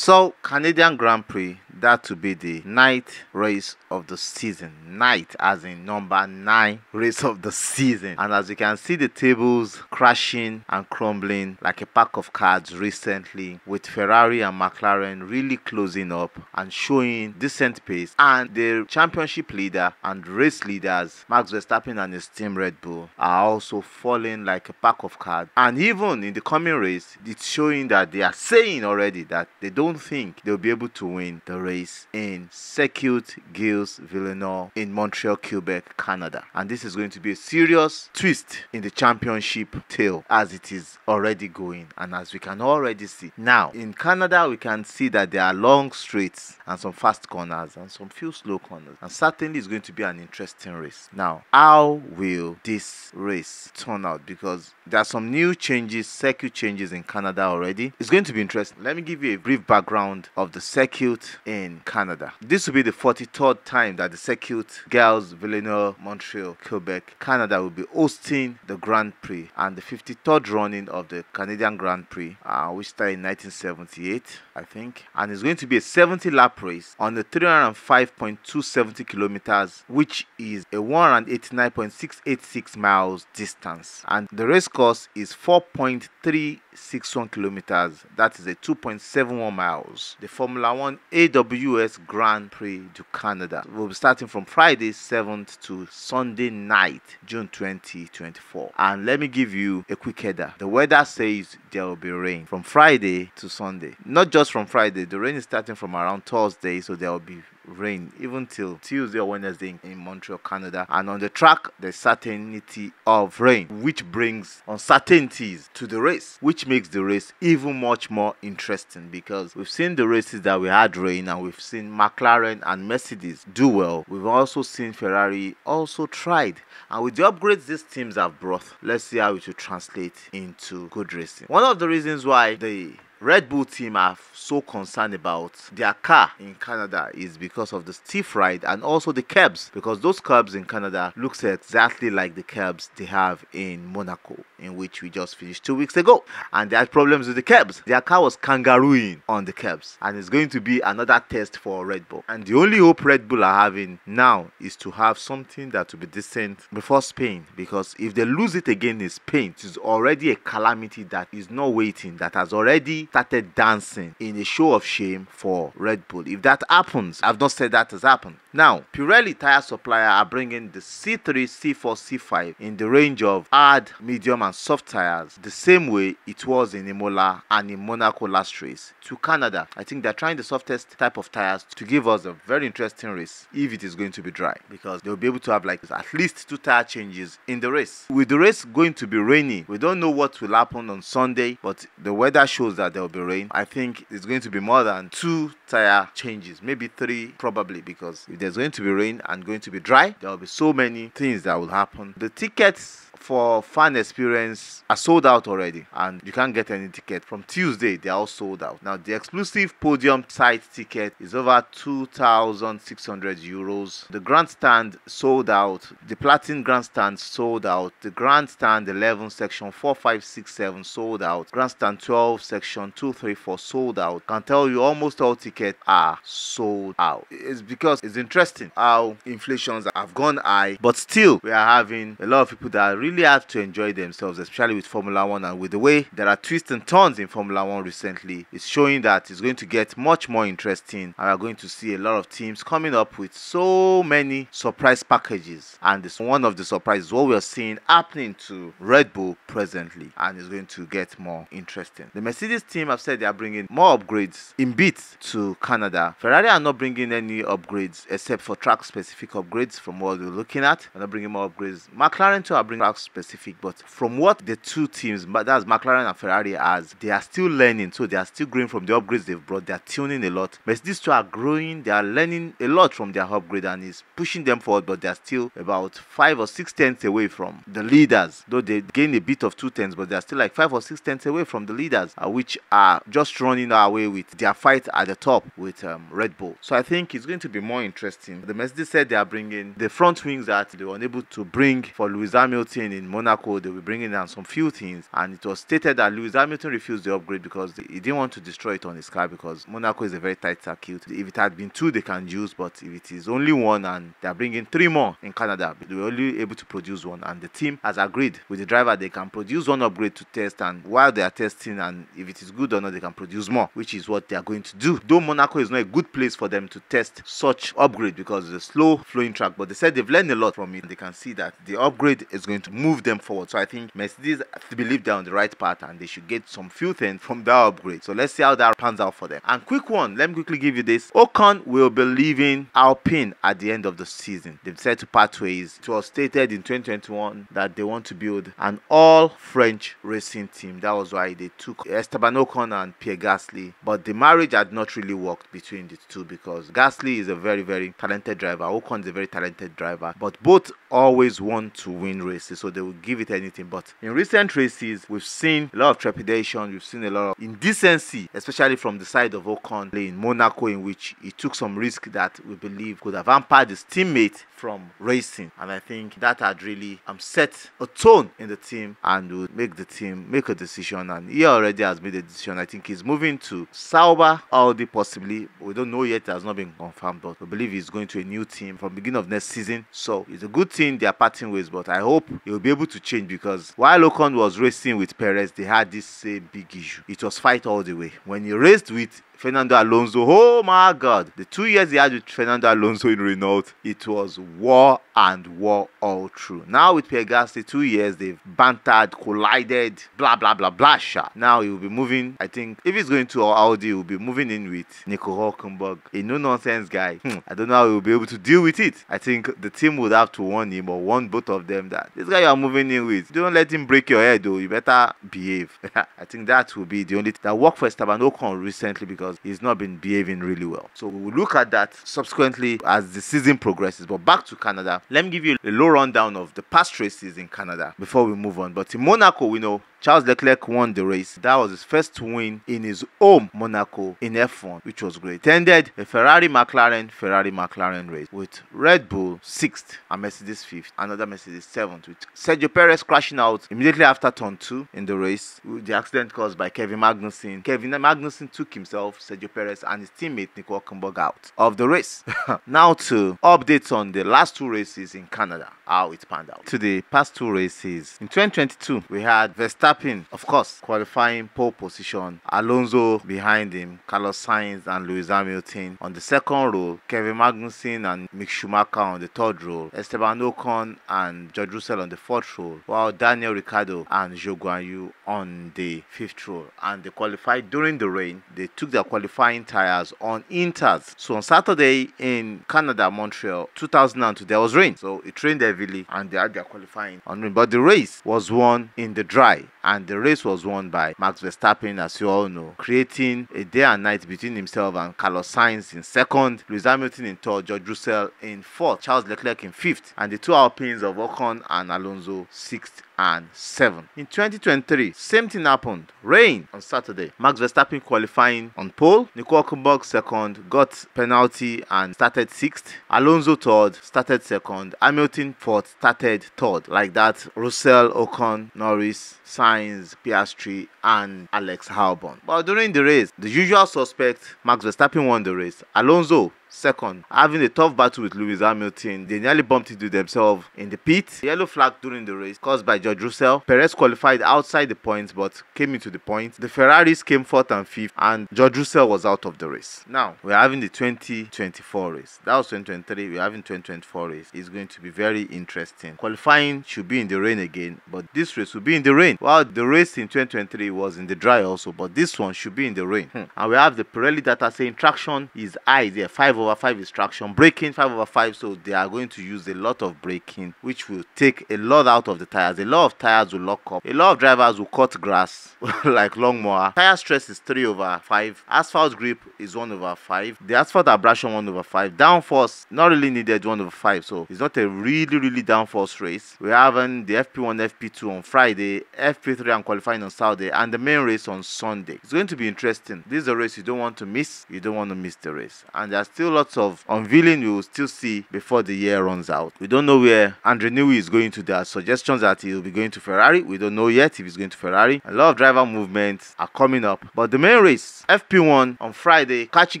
So, Canadian Grand Prix, that to be the ninth race of the season. Ninth, as in number 9 race of the season. And as you can see, the tables crashing and crumbling like a pack of cards recently, with Ferrari and McLaren really closing up and showing decent pace. And the championship leader and race leaders, Max Verstappen and his team Red Bull, are also falling like a pack of cards. And even in the coming race, it's showing that they are saying already that they don't think they'll be able to win the race in Circuit Gilles Villeneuve in Montreal, Quebec, Canada. And this is going to be a serious twist in the championship tail as it is already going, and as we can already see. Now, in Canada, we can see that there are long straights and some fast corners and some few slow corners, and certainly it's going to be an interesting race. Now, how will this race turn out? Because there are some new changes, circuit changes in Canada already. It's going to be interesting. Let me give you a brief background of the circuit in Canada. This will be the 43rd time that the Circuit Gilles Villeneuve Montreal, Quebec, Canada will be hosting the Grand Prix, and the 53rd running of the Canadian Grand Prix, which started in 1978, I think. And it's going to be a 70-lap race on the 305.270 kilometers, which is a 189.686 miles distance. And the race course is 4.361 kilometers. That is a 2.71 miles. The Formula 1 AWS Grand Prix du Canada will be starting from Friday 7th to Sunday night, June 2024. And let me give you a quick header. The weather says there will be rain from Friday to Sunday. Not just from Friday, the rain is starting from around Thursday, so there will be rain even till Tuesday or Wednesday in Montreal, Canada. And on the track, there's certainty of rain, which brings uncertainties to the race, which makes the race even much more interesting, because we've seen the races that we had rain, and we've seen McLaren and Mercedes do well. We've also seen Ferrari also tried, and with the upgrades these teams have brought, let's see how it will translate into good racing. One of the reasons why the Red Bull team are so concerned about their car in Canada is because of the stiff ride and also the curbs, because those curbs in Canada looks exactly like the curbs they have in Monaco, in which we just finished 2 weeks ago, and they had problems with the curbs. Their car was kangarooing on the curbs, and it's going to be another test for Red Bull. And the only hope Red Bull are having now is to have something that will be decent before Spain, because if they lose it again in Spain, it is already a calamity that is not waiting, that has already started dancing in a show of shame for Red Bull. If that happens, I've not said that has happened. Now, Pirelli tire supplier are bringing the C3, C4, C5 in the range of hard, medium and soft tires, the same way it was in Imola and in Monaco last race, to Canada. I think they're trying the softest type of tires to give us a very interesting race if it is going to be dry, because they'll be able to have like at least 2 tire changes in the race. With the race going to be rainy, we don't know what will happen on Sunday, but the weather shows that there will be rain. I think it's going to be more than 2 tire changes, maybe 3 probably, because if there's going to be rain and going to be dry, there will be so many things that will happen. The tickets for fan experience are sold out already, and you can't get any ticket. From Tuesday, they are all sold out. Now, the exclusive podium site ticket is over 2,600 euros. The grandstand sold out. The platinum grandstand sold out. The grandstand 11 section 4, 5, 6, 7 sold out. Grandstand 12 section 2, 3, 4 sold out. Can tell you almost all tickets are sold out. It's because it's interesting how inflations have gone high, but still we are having a lot of people that really have to enjoy themselves, especially with Formula 1, and with the way there are twists and turns in Formula 1 recently. It's showing that it's going to get much more interesting, and we're going to see a lot of teams coming up with so many surprise packages, and this one of the surprises what we are seeing happening to Red Bull presently, and it's going to get more interesting. The Mercedes team have said they are bringing more upgrades in bits to Canada. Ferrari are not bringing any upgrades except for track specific upgrades from what we're looking at. They're not bringing more upgrades. McLaren too are bringing track specific, but from what the two teams, but that's McLaren and Ferrari, has, they are still learning, so they are still growing from the upgrades they've brought. They are tuning a lot. Mercedes two are growing, they are learning a lot from their upgrade, and is pushing them forward, but they are still about 5 or 6 tenths away from the leaders, though they gain a bit of 2 tenths, but they are still like 5 or 6 tenths away from the leaders, which are just running away with their fight at the top with Red Bull. So I think it's going to be more interesting. The Mercedes said they are bringing the front wings that they were unable to bring for Lewis Hamilton testing in Monaco, they were bringing down some few things, and it was stated that Lewis Hamilton refused the upgrade because he didn't want to destroy it on his car, because Monaco is a very tight circuit. If it had been 2, they can use, but if it is only 1 and they're bringing 3 more in Canada, they were only able to produce 1, and the team has agreed with the driver they can produce 1 upgrade to test, and while they are testing, and if it is good or not, they can produce more, which is what they are going to do. Though Monaco is not a good place for them to test such upgrade because it's a slow flowing track, but they said they've learned a lot from it. They can see that the upgrade is going to move them forward. So I think Mercedes believe they're on the right path, and they should get some few things from that upgrade. So let's see how that pans out for them. And quick one, let me quickly give you this. Ocon will be leaving Alpine at the end of the season. They've said to part ways. It was stated in 2021 that they want to build an all French racing team. That was why they took Esteban Ocon and Pierre Gasly, but the marriage had not really worked between the two, because Gasly is a very, very talented driver. Ocon is a very talented driver, but both always want to win races, so they will give it anything. But in recent races, we've seen a lot of trepidation, we've seen a lot of indecency, especially from the side of Ocon in Monaco, in which he took some risk that we believe could have hampered his teammate from racing, and I think that had really set a tone in the team and would make the team make a decision, and he already has made a decision. I think he's moving to Sauber, Audi possibly. We don't know yet, it has not been confirmed, but we believe he's going to a new team from the beginning of next season. So it's a good thing they are parting ways, but I hope he'll be able to change, because while Ocon was racing with Perez, they had this same big issue. It was fight all the way. When he raced with Fernando Alonso, oh my God, the 2 years he had with Fernando Alonso in Renault, it was war and war all through. Now with Pierre Gasly, 2 years, they've bantered, collided, blah blah blah blah. Now he will be moving. I think if he's going to Audi, he will be moving in with Nico Hulkenberg, a no-nonsense guy. I don't know how he will be able to deal with it. I think the team would have to warn him, or warn both of them, that this guy you are moving in with, don't let him break your head though, you better behave. I think that will be the only thing that worked for Esteban Ocon recently, because he's not been behaving really well. So we will look at that subsequently as the season progresses. But back to Canada, let me give you a low rundown of the past races in Canada before we move on. But in Monaco, we know Charles Leclerc won the race. That was his first win in his home Monaco in F1, which was great. It ended a Ferrari McLaren race with Red Bull 6th and Mercedes 5th, another Mercedes 7th, with Sergio Perez crashing out immediately after turn 2 in the race, with the accident caused by Kevin Magnussen. Kevin Magnussen took himself, Sergio Perez and his teammate Nico Hulkenberg out of the race. Now to updates on the last 2 races in Canada, how it panned out. To the past 2 races in 2022, we had Verstappen, of course, qualifying pole position, Alonso behind him, Carlos Sainz and Lewis Hamilton on the 2nd row, Kevin Magnussen and Mick Schumacher on the 3rd row, Esteban Ocon and George Russell on the 4th row, while Daniel Ricciardo and Zhou Guanyu on the 5th row. And they qualified during the rain. They took their qualifying tires on inters. So on Saturday in Canada, Montreal, 2002, there was rain, so it rained heavily and they had their qualifying on rain. But the race was won in the dry, and the race was won by Max Verstappen, as you all know, creating a day and night between himself and Carlos Sainz in 2nd, Lewis Hamilton in 3rd, George Russell in 4th, Charles Leclerc in 5th, and the 2 Alpines of Ocon and Alonso 6th and 7th. In 2023, same thing happened. Rain on Saturday. Max Verstappen qualifying on pole. Nico Hulkenberg 2nd, got penalty and started 6th. Alonso 3rd, started 2nd. Hamilton 4th, started 3rd. Like that, Russell, Ocon, Norris, Sainz, Piastri and Alex Albon. But during the race, the usual suspect, Max Verstappen won the race. Alonso 2nd, having a tough battle with Lewis Hamilton. They nearly bumped into themselves in the pit. Yellow flag during the race caused by George Russell. Perez qualified outside the points but came into the points. The Ferraris came 4th and 5th, and George Russell was out of the race. Now we're having the 2024 race. That was 2023. We're having 2024 race. It's going to be very interesting. Qualifying should be in the rain again, but this race will be in the rain. While the race in 2023 was in the dry also, but this one should be in the rain. And we have the Pirelli data saying traction is high there, 5/5 is traction, braking 5/5, so they are going to use a lot of braking, which will take a lot out of the tires. A lot of tires will lock up. A lot of drivers will cut grass like lawnmower. Tire stress is 3/5. Asphalt grip is 1/5. The asphalt abrasion 1/5. Downforce not really needed 1/5, so it's not a really downforce race. We're having the FP1, FP2 on Friday, FP3 and qualifying on Saturday, and the main race on Sunday. It's going to be interesting. This is a race you don't want to miss. You don't want to miss the race, and there are still lots of unveiling we will still see before the year runs out. We don't know where Andre Newey is going to. There are suggestions that he will be going to Ferrari. We don't know yet if he's going to Ferrari. A lot of driver movements are coming up. But the main race, FP1 on Friday. Catch you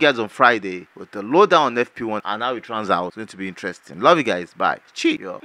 guys on Friday with the lowdown on FP1 and how it turns out. It's going to be interesting. Love you guys. Bye. Cheers.